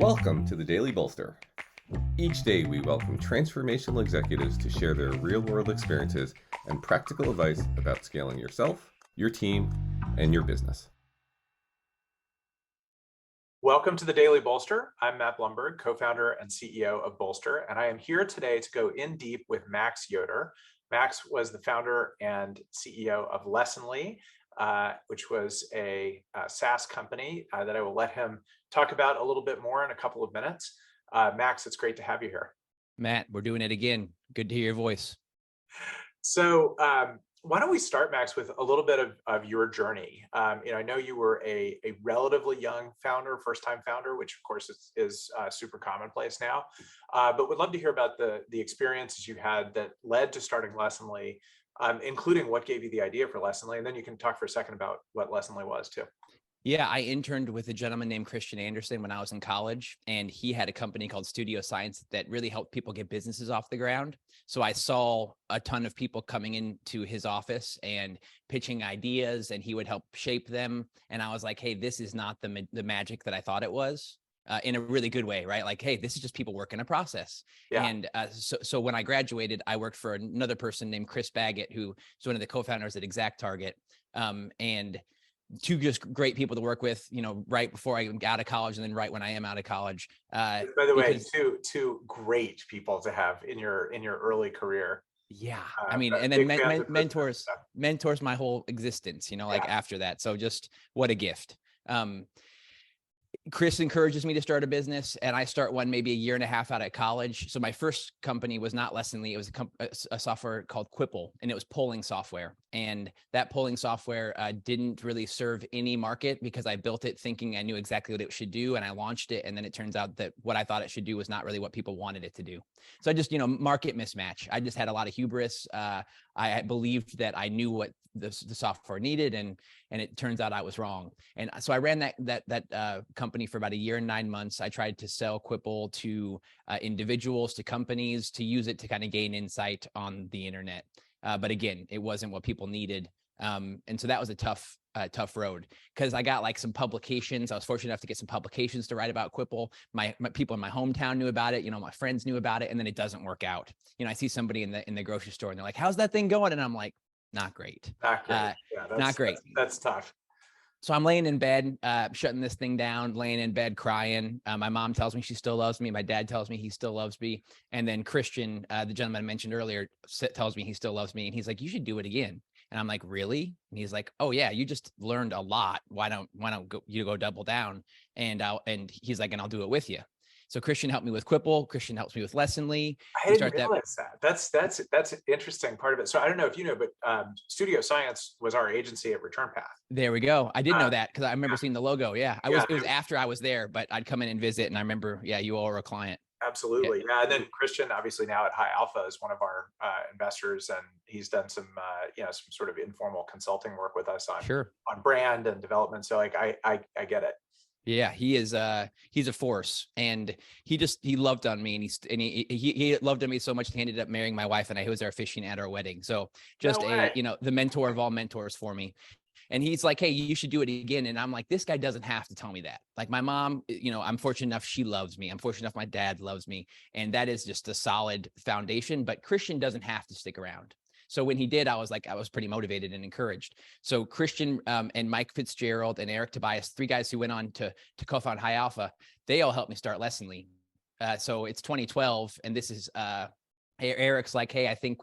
Welcome to the Daily Bolster. Each day we welcome transformational executives to share their real-world experiences and practical advice about scaling yourself, your team, and your business. Welcome to the Daily Bolster. I'm Matt Blumberg, co-founder and CEO of Bolster, and I am here today to go in deep with Max Yoder. Max was the founder and CEO of Lessonly, which was a SaaS company that I will let him talk about a little bit more in a couple of minutes. Max, it's great to have you here. Matt, we're doing it again. Good to hear your voice. So why don't we start, Max, with a little bit of your journey? I know you were a relatively young founder, first-time founder, which of course is super commonplace now. But would love to hear about the experiences you had that led to starting Lessonly, including what gave you the idea for Lessonly, and then you can talk for a second about what Lessonly was too. Yeah, I interned with a gentleman named Christian Anderson when I was in college, and he had a company called Studio Science that really helped people get businesses off the ground. So I saw a ton of people coming into his office and pitching ideas, and he would help shape them. And I was like, hey, this is not the magic that I thought it was. In a really good way, right? Like, hey, this is just people working a process. Yeah. And so when I graduated, I worked for another person named Chris Baggett, who is one of the co-founders at ExactTarget. And two just great people to work with, right before I got out of college and then right when I am out of college. By the way, two great people to have in your early career. Yeah. I mean, and then mentors my whole existence, after that. So just what a gift. Chris encourages me to start a business, and I start one maybe a year and a half out of college. So my first company was not Lessonly. It was a software called Quipple, and it was polling software. And that polling software didn't really serve any market because I built it thinking I knew exactly what it should do, and I launched it. And then it turns out that what I thought it should do was not really what people wanted it to do. So I just, market mismatch. I just had a lot of hubris. I believed that I knew what the software needed, and it turns out I was wrong. And so I ran that company for about a year and 9 months. I tried to sell Quipple to individuals, to companies, to use it to kind of gain insight on the internet. But again, it wasn't what people needed. And so that was a tough road, because I got like some publications. I was fortunate enough to get some publications to write about Quipple. My people in my hometown knew about it. My friends knew about it, and then it doesn't work out. I see somebody in the grocery store and they're like, "How's that thing going?" And I'm like, not great. Not great. That's tough. So I'm laying in bed, shutting this thing down, laying in bed, crying. My mom tells me she still loves me. My dad tells me he still loves me. And then Christian, the gentleman I mentioned earlier, tells me he still loves me. And he's like, "You should do it again." And I'm like, "Really?" And he's like, "Oh yeah, you just learned a lot. Why don't you go double down?" And he's like, "And I'll do it with you." So Christian helped me with Quipple. Christian helps me with Lessonly. I didn't realize that. That's an interesting part of it. So I don't know if you know, but Studio Science was our agency at Return Path. There we go. I did know that because I remember seeing the logo. Yeah, it was after I was there, but I'd come in and visit, and I remember, you all were a client. Absolutely. Yeah. And then Christian, obviously now at High Alpha, is one of our investors, and he's done some some sort of informal consulting work with us on brand and development. So like I get it. Yeah, he is. He's a force, and he loved on me, and he loved on me so much he ended up marrying my wife, and he was there fishing at our wedding. So just the mentor of all mentors for me. And he's like, "Hey, you should do it again." And I'm like, this guy doesn't have to tell me that. Like my mom, I'm fortunate enough she loves me. I'm fortunate enough my dad loves me, and that is just a solid foundation. But Christian doesn't have to stick around. So when he did, I was pretty motivated and encouraged. So Christian and Mike Fitzgerald and Eric Tobias, three guys who went on to co-found High Alpha, they all helped me start Lessonly. So it's 2012, and this is Eric's like, "Hey, I think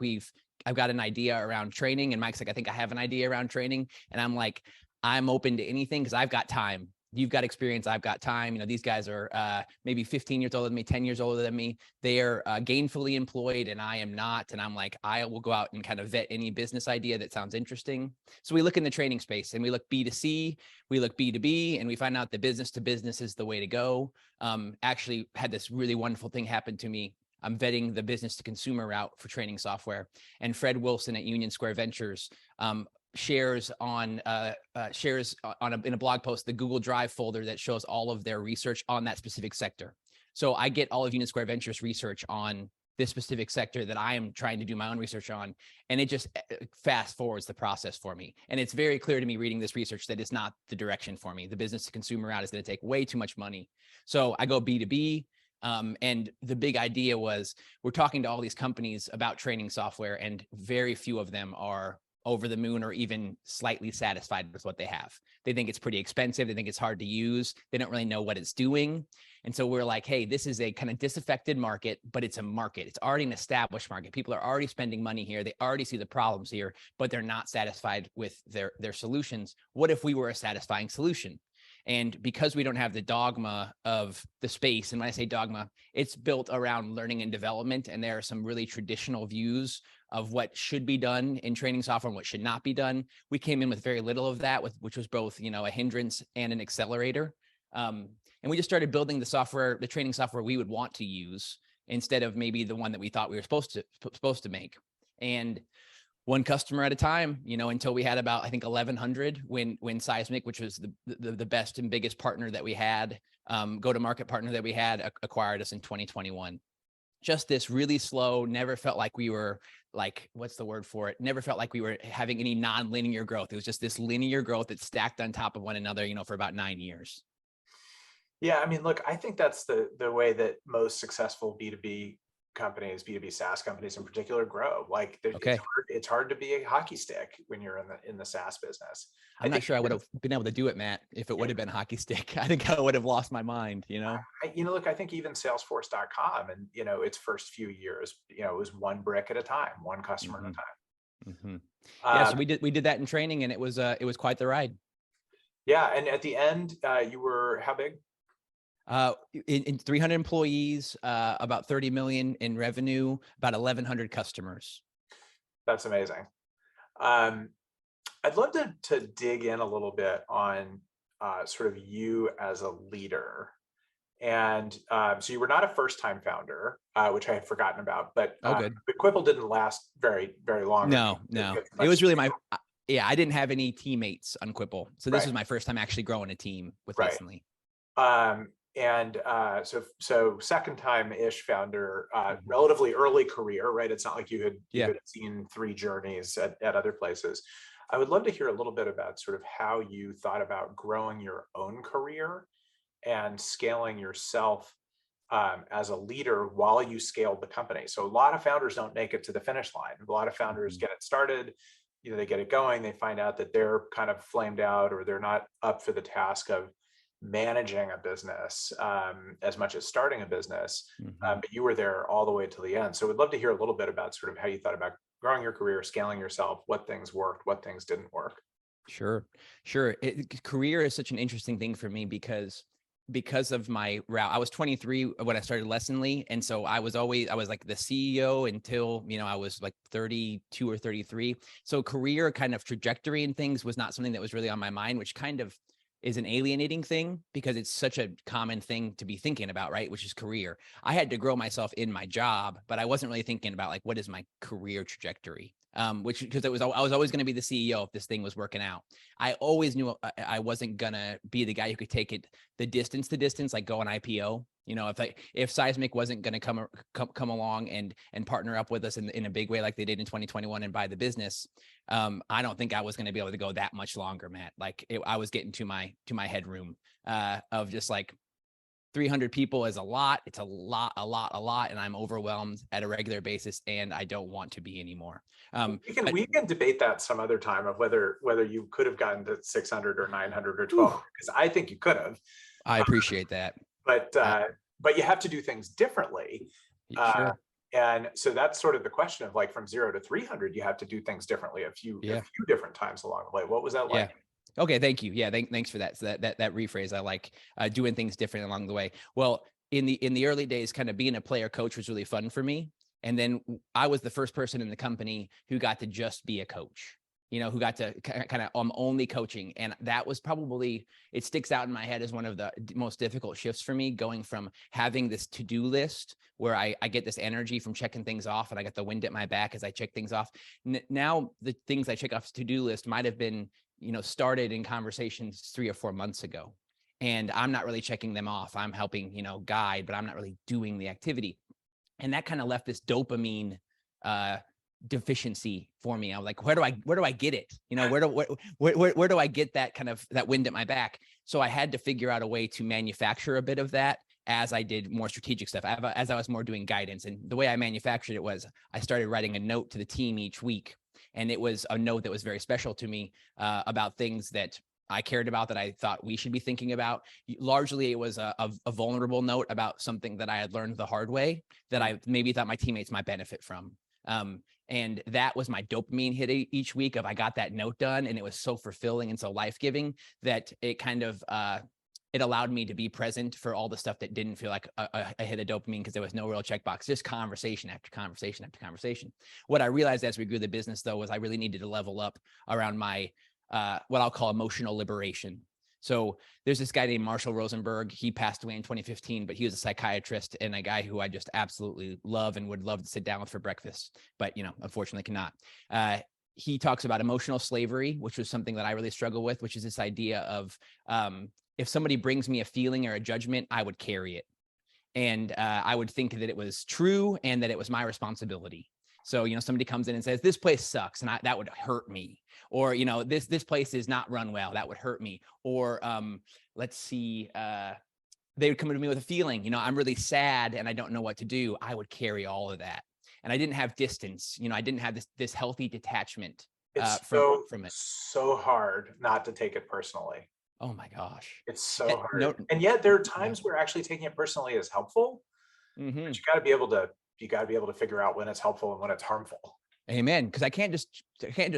I've got an idea around training," and Mike's like, "I think I have an idea around training," and I'm like, "I'm open to anything because I've got time. You've got experience. I've got time." These guys are maybe 15 years older than me, 10 years older than me. They are gainfully employed, and I am not. And I'm like, I will go out and kind of vet any business idea that sounds interesting. So we look in the training space, and we look B2C, we look B2B, and we find out that business to business is the way to go. Actually had this really wonderful thing happen to me. I'm vetting the business to consumer route for training software, and Fred Wilson at Union Square Ventures shares in a blog post the Google Drive folder that shows all of their research on that specific sector. So I get all of Union Square Ventures research on this specific sector that I am trying to do my own research on. And it just fast forwards the process for me. And it's very clear to me reading this research that it's not the direction for me. The business to consumer route is going to take way too much money. So I go B2B. And the big idea was we're talking to all these companies about training software, and very few of them are over the moon or even slightly satisfied with what they have. They think it's pretty expensive. They think it's hard to use. They don't really know what it's doing. And so we're like, hey, this is a kind of disaffected market, but it's a market. It's already an established market. People are already spending money here. They already see the problems here, but they're not satisfied with their solutions. What if we were a satisfying solution? And because we don't have the dogma of the space, and when I say dogma, it's built around learning and development. And there are some really traditional views of what should be done in training software and what should not be done. We came in with very little of that, which was both, a hindrance and an accelerator. And we just started building the training software we would want to use instead of maybe the one that we thought we were supposed to make. And one customer at a time, until we had about, I think, 1,100 when Seismic, which was the best and biggest partner that we had, go-to-market partner that we had, acquired us in 2021. Just this really slow, never felt like we were what's the word for it? Never felt like we were having any non-linear growth. It was just this linear growth that stacked on top of one another, for about 9 years. Yeah, I mean, look, I think that's the way that most successful B2B companies, B2B SaaS companies in particular, grow. Like, Okay. it's hard to be a hockey stick when you're in the SaaS business. I'm not sure I would have been able to do it, Matt, if it would have been hockey stick. I think I would have lost my mind, Look, I think even Salesforce.com and, its first few years, it was one brick at a time, one customer at a time. Mm-hmm. Yeah, so we did that in training, and it was quite the ride. Yeah, and at the end, you were how big? In 300 employees, about 30 million in revenue, about 1,100 customers. That's amazing. I'd love to dig in a little bit on sort of you as a leader. And so you were not a first-time founder, which I had forgotten about, but good. Quipple didn't last very, very long. No. It was really I didn't have any teammates on Quipple. So this was my first time actually growing a team with recently. And so second time-ish founder, relatively early career, right? It's not like you had seen 3 journeys at other places. I would love to hear a little bit about sort of how you thought about growing your own career and scaling yourself as a leader while you scaled the company. So a lot of founders don't make it to the finish line. A lot of founders get it started, they get it going, they find out that they're kind of flamed out or they're not up for the task of managing a business as much as starting a business, but you were there all the way to the end. So we'd love to hear a little bit about sort of how you thought about growing your career, scaling yourself, what things worked, what things didn't work. Sure. Career is such an interesting thing for me because of my route. I was 23 when I started Lessonly. And so I was like the CEO until, I was like 32 or 33. So career kind of trajectory and things was not something that was really on my mind, which kind of is an alienating thing because it's such a common thing to be thinking about, right? Which is career. I had to grow myself in my job, but I wasn't really thinking about like, what is my career trajectory? Because I was always going to be the CEO if this thing was working out. I always knew I wasn't going to be the guy who could take it the distance, like go on IPO. If Seismic wasn't going to come along and partner up with us in a big way like they did in 2021 and buy the business, I don't think I was going to be able to go that much longer, Matt. I was getting to my headroom of just like 300 people is a lot. It's a lot. And I'm overwhelmed at a regular basis and I don't want to be anymore. We can debate that some other time of whether you could have gotten to 600 or 900 or 1200, because I think you could have. I appreciate that. But you have to do things differently. Sure. And so that's sort of the question of like from 0 to 300, you have to do things differently a few different times along the way. What was that like? Okay, thank you. Yeah, thanks for that. So that rephrase, I like doing things different along the way. Well, in the early days, kind of being a player coach was really fun for me. And then I was the first person in the company who got to just be a coach, who got to kind of only coaching. And that was probably, it sticks out in my head as one of the most difficult shifts for me, going from having this to-do list where I get this energy from checking things off and I got the wind at my back as I check things off. Now the things I check off to-do list might've been, started in conversations 3 or 4 months ago. And I'm not really checking them off. I'm helping, guide, but I'm not really doing the activity. And that kind of left this dopamine deficiency for me. I was like, where do I get it? Where do I get that kind of that wind at my back? So I had to figure out a way to manufacture a bit of that as I did more strategic stuff, as I was more doing guidance. And the way I manufactured it was I started writing a note to the team each week. And it was a note that was very special to me about things that I cared about, that I thought we should be thinking about. Largely, it was a vulnerable note about something that I had learned the hard way that I maybe thought my teammates might benefit from. And that was my dopamine hit each week of I got that note done. And it was so fulfilling and so life-giving that it kind of, it allowed me to be present for all the stuff that didn't feel like a hit of dopamine because there was no real checkbox, just conversation after conversation after conversation. What I realized as we grew the business, though, was I really needed to level up around my, what I'll call emotional liberation. So there's this guy named Marshall Rosenberg. He passed away in 2015, but he was a psychiatrist and a guy who I just absolutely love and would love to sit down with for breakfast, but, unfortunately cannot. He talks about emotional slavery, which was something that I really struggle with, which is this idea of if somebody brings me a feeling or a judgment, I would carry it. And I would think that it was true and that it was my responsibility. So, somebody comes in and says, this place sucks, and that would hurt me. Or, this place is not run well, that would hurt me. Or let's see, they would come to me with a feeling, I'm really sad and I don't know what to do. I would carry all of that. And I didn't have distance, I didn't have this healthy detachment from it. So hard not to take it personally. Oh my gosh. It's so hard. And yet there are times where actually taking it personally is helpful. Mm-hmm. But you got to be able to figure out when it's helpful and when it's harmful. Amen. Because I can't just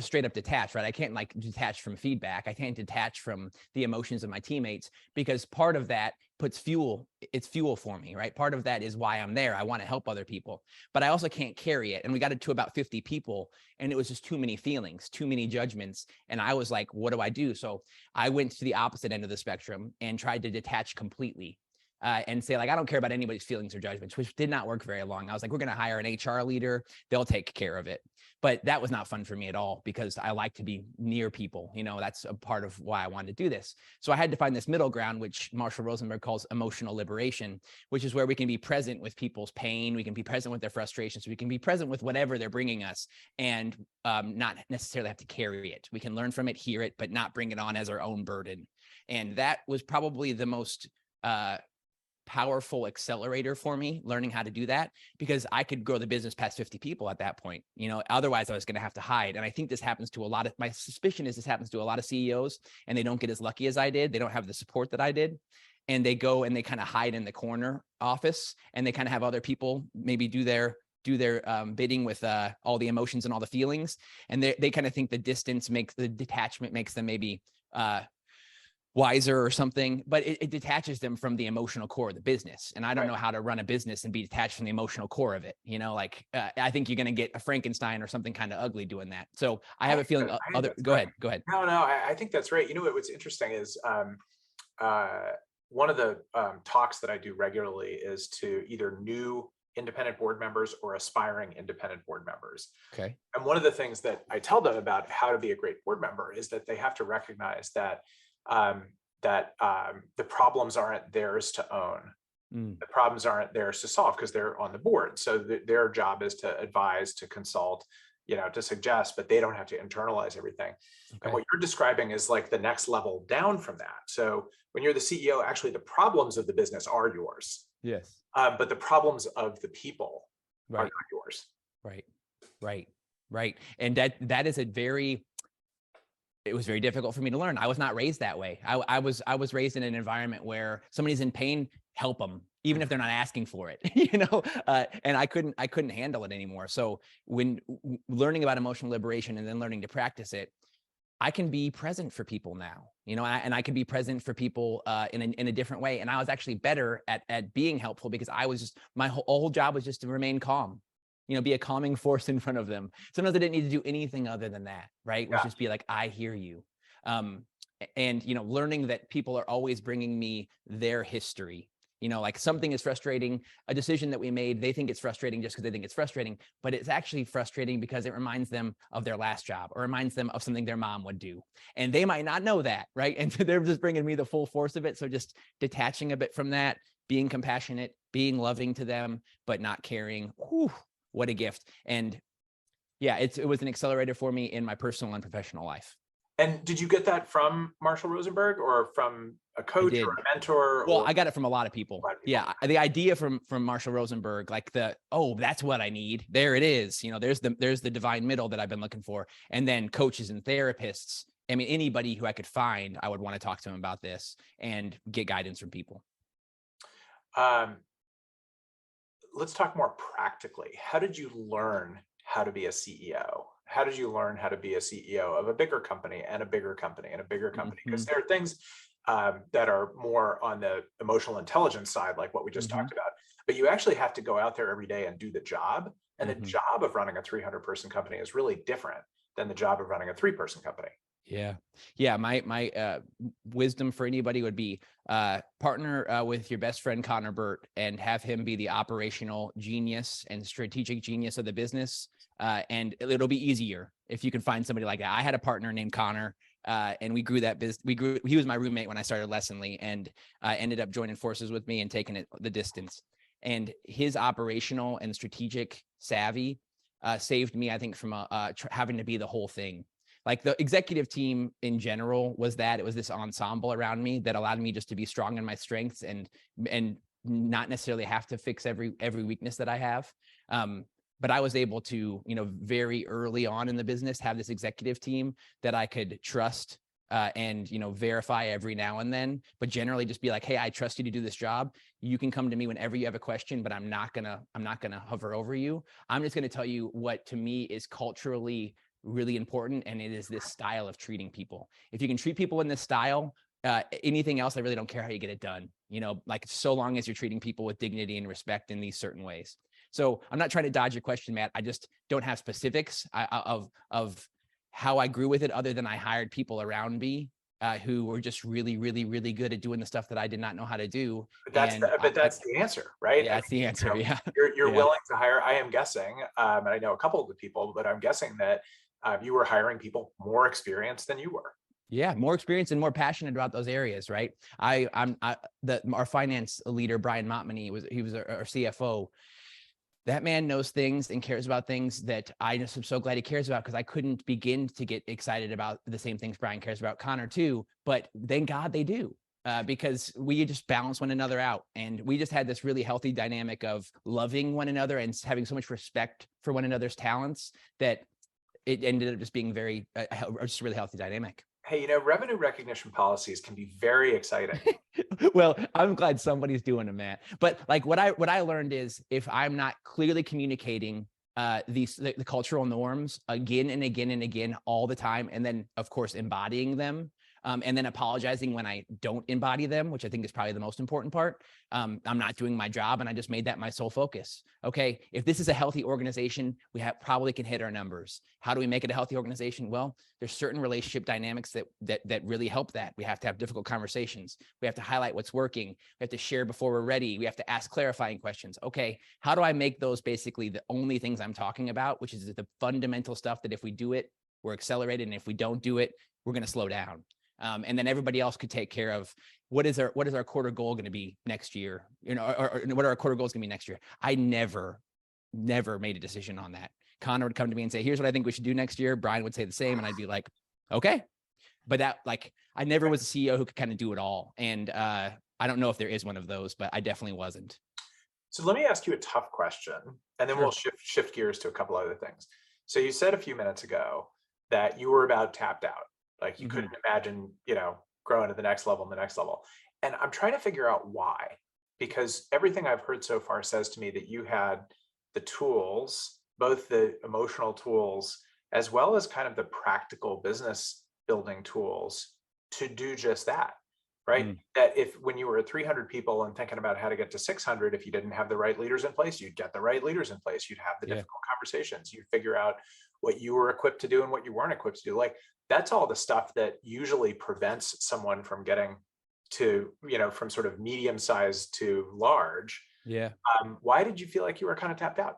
straight up detach, right? I can't detach from feedback. I can't detach from the emotions of my teammates, because part of that puts fuel. It's fuel for me, right? Part of that is why I'm there. I want to help other people, but I also can't carry it. And we got it to about 50 people, and it was just too many feelings, too many judgments. And I was like, what do I do? So I went to the opposite end of the spectrum and tried to detach completely. And say, like, I don't care about anybody's feelings or judgments, which did not work very long. I was like, we're going to hire an HR leader. They'll take care of it. But that was not fun for me at all, because I like to be near people. That's a part of why I wanted to do this. So I had to find this middle ground, which Marshall Rosenberg calls emotional liberation, which is where we can be present with people's pain. We can be present with their frustrations. We can be present with whatever they're bringing us, and not necessarily have to carry it. We can learn from it, hear it, but not bring it on as our own burden. And that was probably the most powerful accelerator for me, learning how to do that, because I could grow the business past 50 people at that point. Otherwise I was going to have to hide. And I think this happens to my suspicion is this happens to a lot of CEOs, and they don't get as lucky as I did. They don't have the support that I did. And they go and they kind of hide in the corner office, and they kind of have other people maybe do their bidding with all the emotions and all the feelings. And they kind of think the detachment makes them maybe wiser or something, but it detaches them from the emotional core of the business. And I don't know how to run a business and be detached from the emotional core of it. I think you're going to get a Frankenstein or something kind of ugly doing that. So I have a feeling go ahead. No, I think that's right. What's interesting is one of the talks that I do regularly is to either new independent board members or aspiring independent board members. Okay. And one of the things that I tell them about how to be a great board member is that they have to recognize that the problems aren't theirs to own. The problems aren't theirs to solve because they're on the board. So their job is to advise, to consult, to suggest, but they don't have to internalize everything. Okay. And what you're describing is like the next level down from that. So when you're the CEO, actually the problems of the business are yours. Yes. But the problems of the people are not yours. Right. And that is it was very difficult for me to learn. I was not raised that way. I was raised in an environment where somebody's in pain, help them, even if they're not asking for it, and I couldn't handle it anymore. So when learning about emotional liberation and then learning to practice it, I can be present for people now, and I can be present for people in a different way. And I was actually better at being helpful, because my whole job was just to remain calm. Be a calming force in front of them. Sometimes I didn't need to do anything other than that, right? It was just be like, I hear you. And learning that people are always bringing me their history. Like something is frustrating, a decision that we made, they think it's frustrating just because they think it's frustrating, but it's actually frustrating because it reminds them of their last job or reminds them of something their mom would do. And they might not know that, right? And they're just bringing me the full force of it. So just detaching a bit from that, being compassionate, being loving to them, but not caring. Whew, what a gift. And yeah, it was an accelerator for me in my personal and professional life. And did you get that from Marshall Rosenberg or from a coach or a mentor? Well, or I got it from a lot of people. Yeah. The idea from Marshall Rosenberg, like that's what I need. There it is. You know, there's the divine middle that I've been looking for. And then coaches and therapists. I mean, anybody who I could find, I would want to talk to them about this and get guidance from people. Let's talk more practically. How did you learn how to be a CEO? How did you learn how to be a CEO of a bigger company and a bigger company and a bigger company? Because there are things that are more on the emotional intelligence side, like what we just talked about, but you actually have to go out there every day and do the job. And the job of running a 300-person company is really different than the job of running a 3-person company. Yeah. Yeah. My wisdom for anybody would be partner with your best friend, Connor Burt, and have him be the operational genius and strategic genius of the business. And it'll be easier if you can find somebody like that. I had a partner named Connor, and we grew that business. He was my roommate when I started Lessonly, and ended up joining forces with me and taking it the distance. And his operational and strategic savvy saved me, I think, from having to be the whole thing. Like the executive team in general was this ensemble around me that allowed me just to be strong in my strengths and not necessarily have to fix every weakness that I have. But I was able to, very early on in the business, have this executive team that I could trust and, verify every now and then, but generally just be like, hey, I trust you to do this job. You can come to me whenever you have a question, but I'm not gonna hover over you. I'm just going to tell you what to me is culturally really important. And it is this style of treating people. If you can treat people in this style, anything else, I really don't care how you get it done. Like so long as you're treating people with dignity and respect in these certain ways. So I'm not trying to dodge your question, Matt. I just don't have specifics of how I grew with it, other than I hired people around me who were just really, really, really good at doing the stuff that I did not know how to do. But that's the answer, right? Yeah, that's the answer. Yeah. You're willing to hire, I am guessing, and I know a couple of the people, but I'm guessing that you were hiring people more experienced than you were. Yeah, more experience and more passionate about those areas, right? Our finance leader, Brian Montmany, he was our CFO. That man knows things and cares about things that I just am so glad he cares about, because I couldn't begin to get excited about the same things Brian cares about. Connor too, but thank God they do, because we just balance one another out. And we just had this really healthy dynamic of loving one another and having so much respect for one another's talents that it ended up just being just a really healthy dynamic. Hey, revenue recognition policies can be very exciting. Well, I'm glad somebody's doing them, Matt. But like what I learned is, if I'm not clearly communicating the cultural norms again and again and again all the time, and then of course embodying them, and then apologizing when I don't embody them, which I think is probably the most important part, I'm not doing my job, and I just made that my sole focus. Okay, if this is a healthy organization, we probably can hit our numbers. How do we make it a healthy organization? Well, there's certain relationship dynamics that really help that. We have to have difficult conversations. We have to highlight what's working. We have to share before we're ready. We have to ask clarifying questions. Okay, how do I make those basically the only things I'm talking about, which is the fundamental stuff that if we do it, we're accelerated, and if we don't do it, we're going to slow down. And then everybody else could take care of what is our quarter goal going to be next year, or what are our quarter goals going to be next year? I never made a decision on that. Connor would come to me and say, here's what I think we should do next year. Brian would say the same. And I'd be like, okay. But I never was a CEO who could kind of do it all. And I don't know if there is one of those, but I definitely wasn't. So let me ask you a tough question, and then we'll shift gears to a couple other things. So you said a few minutes ago that you were about tapped out. Like you couldn't imagine, growing to the next level and the next level. And I'm trying to figure out why, because everything I've heard so far says to me that you had the tools, both the emotional tools, as well as kind of the practical business building tools to do just that, right? That when you were at 300 people and thinking about how to get to 600, if you didn't have the right leaders in place, you'd get the right leaders in place. You'd have the difficult conversations. You'd figure out what you were equipped to do and what you weren't equipped to do. Like, that's all the stuff that usually prevents someone from getting to, from sort of medium sized to large. Yeah. Why did you feel like you were kind of tapped out?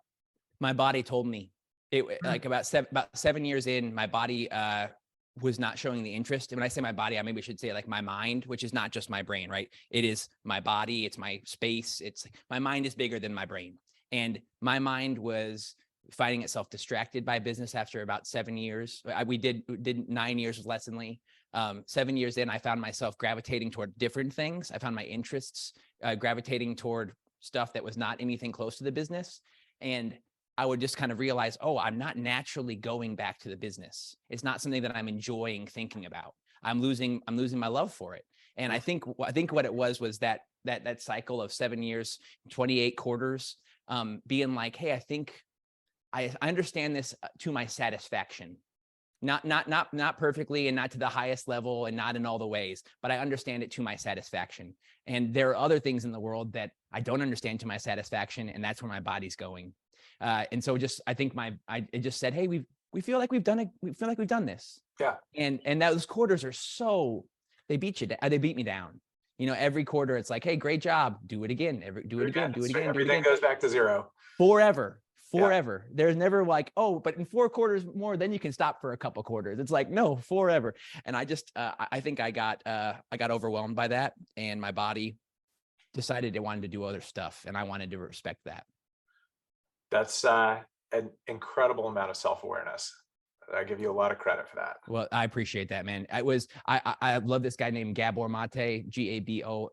My body told me. Like about 7 years in, my body was not showing the interest. And when I say my body, I maybe should say like my mind, which is not just my brain, right? It is my body, it's my space. It's my mind is bigger than my brain. And my mind was finding itself distracted by business after about 7 years. We did 9 years with Lessonly. 7 years in, I found myself gravitating toward different things. I found my interests gravitating toward stuff that was not anything close to the business. And I would just kind of realize, oh, I'm not naturally going back to the business. It's not something that I'm enjoying thinking about. I'm losing my love for it. And I think what it was that cycle of 7 years, 28 quarters, being like, hey, I think I understand this to my satisfaction. Not perfectly and not to the highest level and not in all the ways, but I understand it to my satisfaction. And there are other things in the world that I don't understand to my satisfaction, and that's where my body's going. And so I think it just said, hey, we feel like we've done it. We feel like we've done this. Yeah. And those quarters are they beat me down. You know, every quarter it's like, hey, great job. Do it again. Do it again. Everything goes back to zero. Forever. Yeah. There's never like, oh, but in 4 quarters more, then you can stop for a couple quarters. It's like, no, forever. And I just, I think I got overwhelmed by that, and my body decided it wanted to do other stuff, and I wanted to respect that. That's an incredible amount of self-awareness. I give you a lot of credit for that. Well, I appreciate that, man. I love this guy named Gabor Mate, Gabormate.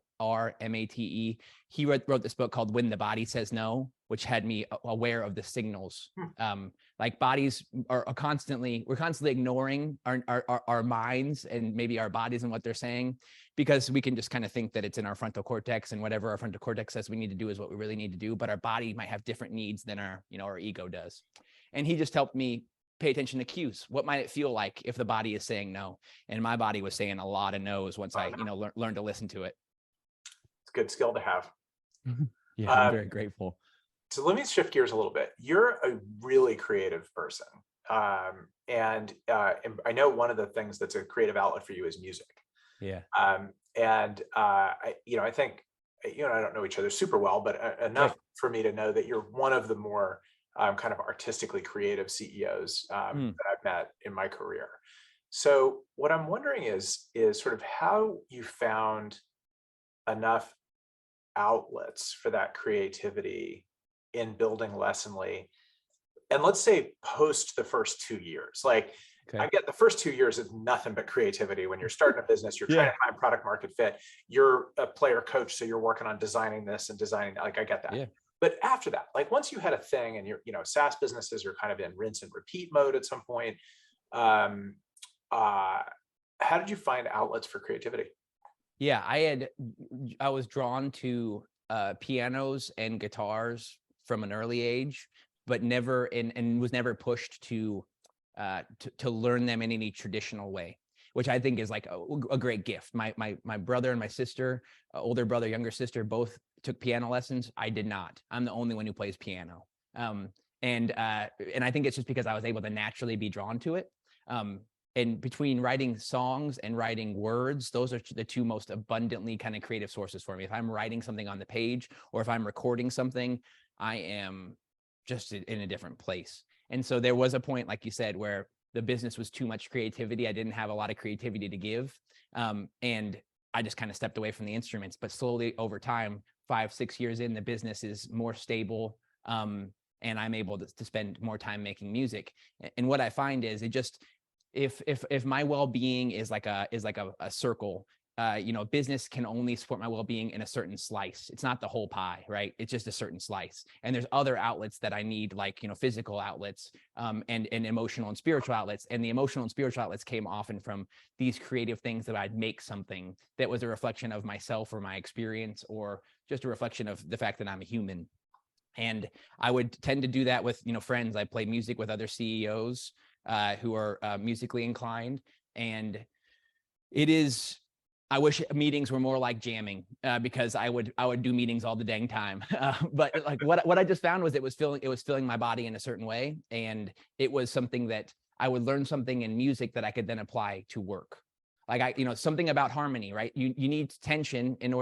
He wrote this book called When the Body Says No, which had me aware of the signals. Like bodies we're constantly ignoring our minds and maybe our bodies and what they're saying, because we can just kind of think that it's in our frontal cortex, and whatever our frontal cortex says we need to do is what we really need to do. But our body might have different needs than our ego does. And he just helped me pay attention to cues. What might it feel like if the body is saying no? And my body was saying a lot of no's once I learned to listen to it. It's a good skill to have. Yeah, I'm very grateful. So let me shift gears a little bit. You're a really creative person. And I know one of the things that's a creative outlet for you is music. Yeah. I think, I don't know each other super well, but enough for me to know that you're one of the more kind of artistically creative CEOs that I've met in my career. So what I'm wondering is sort of how you found enough outlets for that creativity in building Lessonly. And let's say post the first 2 years, like I get the first 2 years is nothing but creativity. When you're starting a business, you're trying to find product market fit. You're a player coach, so you're working on designing this and designing that. Like I get that. Yeah. But after that, like once you had a thing and you're, SaaS businesses are kind of in rinse and repeat mode at some point. How did you find outlets for creativity? Yeah, I was drawn to pianos and guitars from an early age, but never and was never pushed to learn them in any traditional way, which I think is like a great gift. My brother and my sister, older brother, younger sister, both took piano lessons. I did not. I'm the only one who plays piano. And I think it's just because I was able to naturally be drawn to it. And between writing songs and writing words, those are the two most abundantly kind of creative sources for me. If I'm writing something on the page or if I'm recording something, I am just in a different place. And so there was a point, like you said, where the business was too much creativity. I didn't have a lot of creativity to give. And I just kind of stepped away from the instruments. But slowly over time, 5-6 years in, the business is more stable. And I'm able to spend more time making music. And what I find is it just, if my well-being is like a circle, business can only support my well-being in a certain slice. It's not the whole pie, right? It's just a certain slice. And there's other outlets that I need, like, physical outlets, and emotional and spiritual outlets. And the emotional and spiritual outlets came often from these creative things that I'd make something that was a reflection of myself or my experience, or just a reflection of the fact that I'm a human. And I would tend to do that with, friends. I play music with other CEOs who are musically inclined. And I wish meetings were more like jamming, because I would do meetings all the dang time. But like what I just found was it was filling my body in a certain way. And it was something that I would learn something in music that I could then apply to work. Like something about harmony, right? You need tension in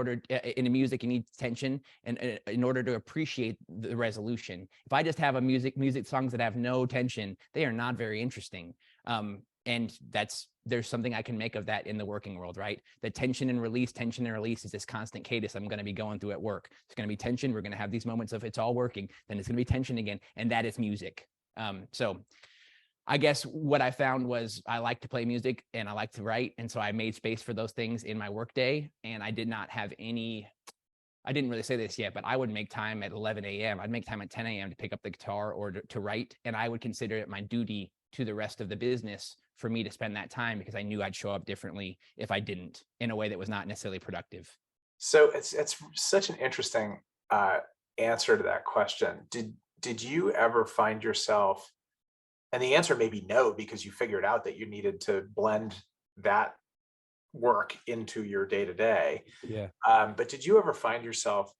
music, you need tension and in order to appreciate the resolution. If I just have music songs that have no tension, they are not very interesting. And there's something I can make of that in the working world, right? The tension and release is this constant cadence I'm going to be going through at work. It's going to be tension. We're going to have these moments of it's all working. Then it's going to be tension again. And that is music. So I guess what I found was I like to play music and I like to write. And so I made space for those things in my workday. And I did not have I didn't really say this yet, but I would make time at 11 a.m. I'd make time at 10 a.m. to pick up the guitar or to write. And I would consider it my duty to the rest of the business for me to spend that time, because I knew I'd show up differently if I didn't, in a way that was not necessarily productive. So it's such an interesting answer to that question. Did you ever find yourself, and the answer may be no, because you figured out that you needed to blend that work into your day-to-day. Yeah. But did you ever find yourself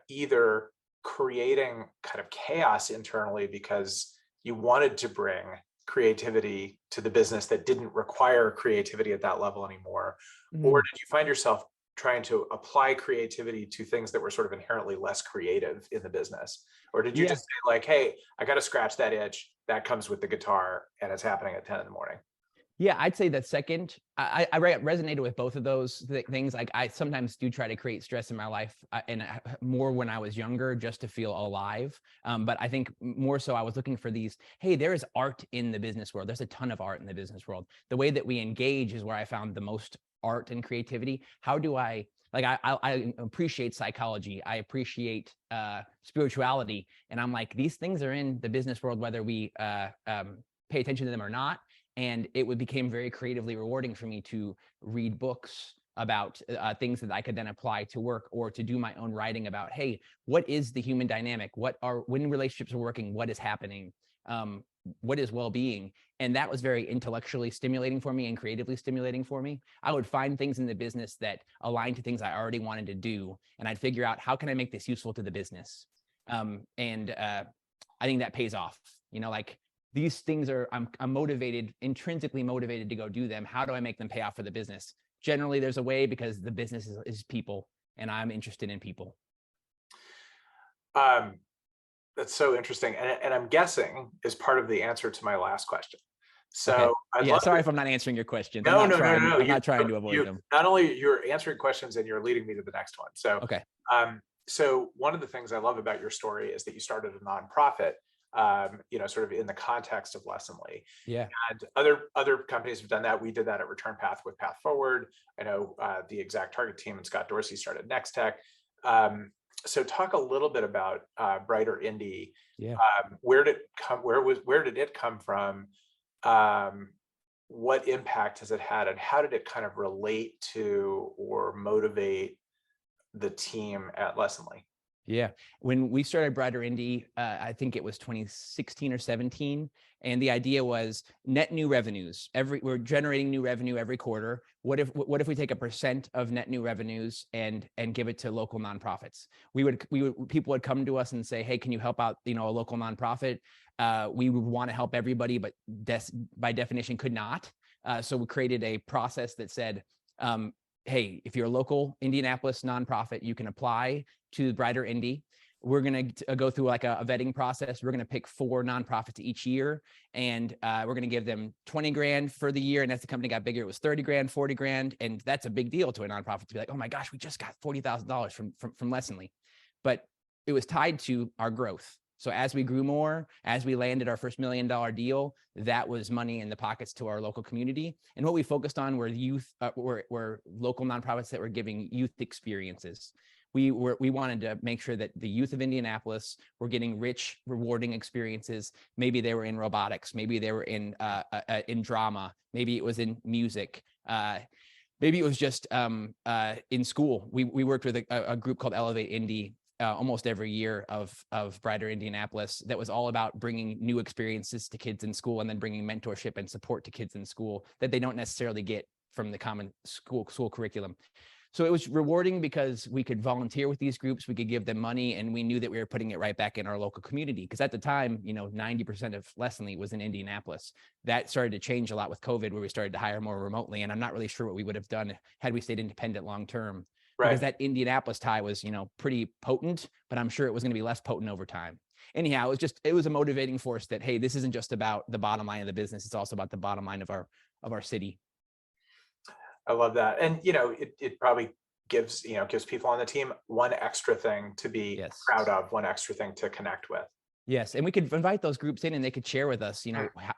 either creating kind of chaos internally because you wanted to bring creativity to the business that didn't require creativity at that level anymore? Or did you find yourself trying to apply creativity to things that were sort of inherently less creative in the business? Or did you just say like, hey, I got to scratch that itch that comes with the guitar and it's happening at 10 in the morning? Yeah, I'd say that second. I resonated with both of those things. Like I sometimes do try to create stress in my life, and more when I was younger, just to feel alive. But I think more so I was looking for these, hey, there is art in the business world. There's a ton of art in the business world. The way that we engage is where I found the most art and creativity. How do I appreciate psychology. I appreciate spirituality. And I'm like, these things are in the business world, whether we pay attention to them or not. And it became very creatively rewarding for me to read books about things that I could then apply to work, or to do my own writing about, hey, what is the human dynamic? When relationships are working, what is happening? What is well-being? And that was very intellectually stimulating for me and creatively stimulating for me. I would find things in the business that aligned to things I already wanted to do. And I'd figure out, how can I make this useful to the business? I think that pays off, like, these things I'm motivated, intrinsically motivated to go do them. How do I make them pay off for the business? Generally, there's a way, because the business is people, and I'm interested in people. That's so interesting. And I'm guessing is part of the answer to my last question. So okay. Sorry if I'm not answering your questions. No. I'm not trying to avoid them. Not only you're answering questions, and you're leading me to the next one. So, okay. So one of the things I love about your story is that you started a nonprofit, sort of in the context of Lessonly. Yeah. And other companies have done that. We did that at Return Path with Path Forward. I know the Exact Target team and Scott Dorsey started Next Tech. So talk a little bit about Brighter Indie. Yeah. Where did it come from? What impact has it had, and how did it kind of relate to or motivate the team at Lessonly? Yeah. When we started Brighter Indie, I think it was 2016 or 17. And the idea was net new revenues. We're generating new revenue every quarter. What if we take a % of net new revenues and give it to local nonprofits? People would come to us and say, hey, can you help out, a local nonprofit? We would want to help everybody, but by definition could not. So we created a process that said, hey, if you're a local Indianapolis nonprofit, you can apply to Brighter Indie. We're going to go through like a vetting process. We're going to pick 4 nonprofits each year, and we're going to give them 20 grand for the year. And as the company got bigger, it was 30 grand, 40 grand. And that's a big deal to a nonprofit to be like, oh my gosh, we just got $40,000 from Lessonly. But it was tied to our growth. So as we grew more, as we landed our first $1 million deal, that was money in the pockets to our local community. And what we focused on were were local nonprofits that were giving youth experiences. We wanted to make sure that the youth of Indianapolis were getting rich, rewarding experiences. Maybe they were in robotics, maybe they were in drama, maybe it was in music. Maybe it was just in school. We worked with a group called Elevate Indy almost every year of Brighter Indianapolis that was all about bringing new experiences to kids in school, and then bringing mentorship and support to kids in school that they don't necessarily get from the common school curriculum. So it was rewarding because we could volunteer with these groups, we could give them money, and we knew that we were putting it right back in our local community. Because at the time, 90% of Lessonly was in Indianapolis. That started to change a lot with COVID, where we started to hire more remotely. And I'm not really sure what we would have done had we stayed independent long-term. Right. Because that Indianapolis tie was, pretty potent, but I'm sure it was going to be less potent over time. anyhow, it was a motivating force that, hey, this isn't just about the bottom line of the business. It's also about the bottom line of our city. I love that. And, it probably gives people on the team one extra thing to be Yes. proud of, one extra thing to connect with. Yes. And we could invite those groups in and they could share with us,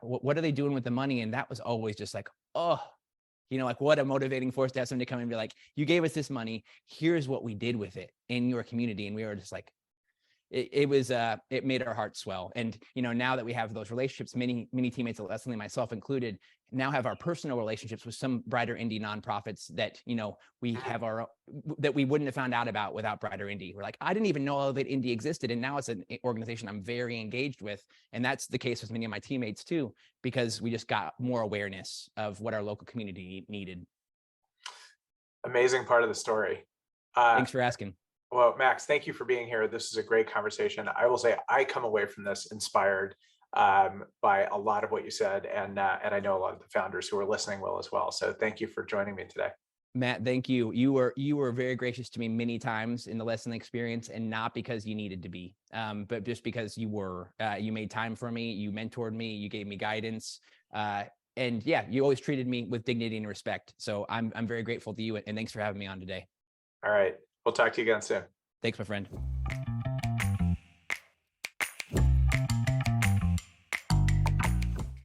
what are they doing with the money? And that was always just like, oh, like what a motivating force to have somebody come and be like, you gave us this money. Here's what we did with it in your community. And we were just like, it made our hearts swell. And, now that we have those relationships, many teammates, Leslie, myself included, now have our personal relationships with some Brighter Indy nonprofits that, we have that we wouldn't have found out about without Brighter Indy. We're like, I didn't even know Elevate Indy existed. And now it's an organization I'm very engaged with. And that's the case with many of my teammates too, because we just got more awareness of what our local community needed. Amazing part of the story. Thanks for asking. Well, Max, thank you for being here. This is a great conversation. I will say I come away from this inspired by a lot of what you said, and I know a lot of the founders who are listening will as well. So thank you for joining me today. Matt, thank you. You were very gracious to me many times in the lesson experience, and not because you needed to be, but just because you made time for me, you mentored me, you gave me guidance, and yeah, you always treated me with dignity and respect. So I'm very grateful to you, and thanks for having me on today. All right. We'll talk to you again soon. Thanks, my friend.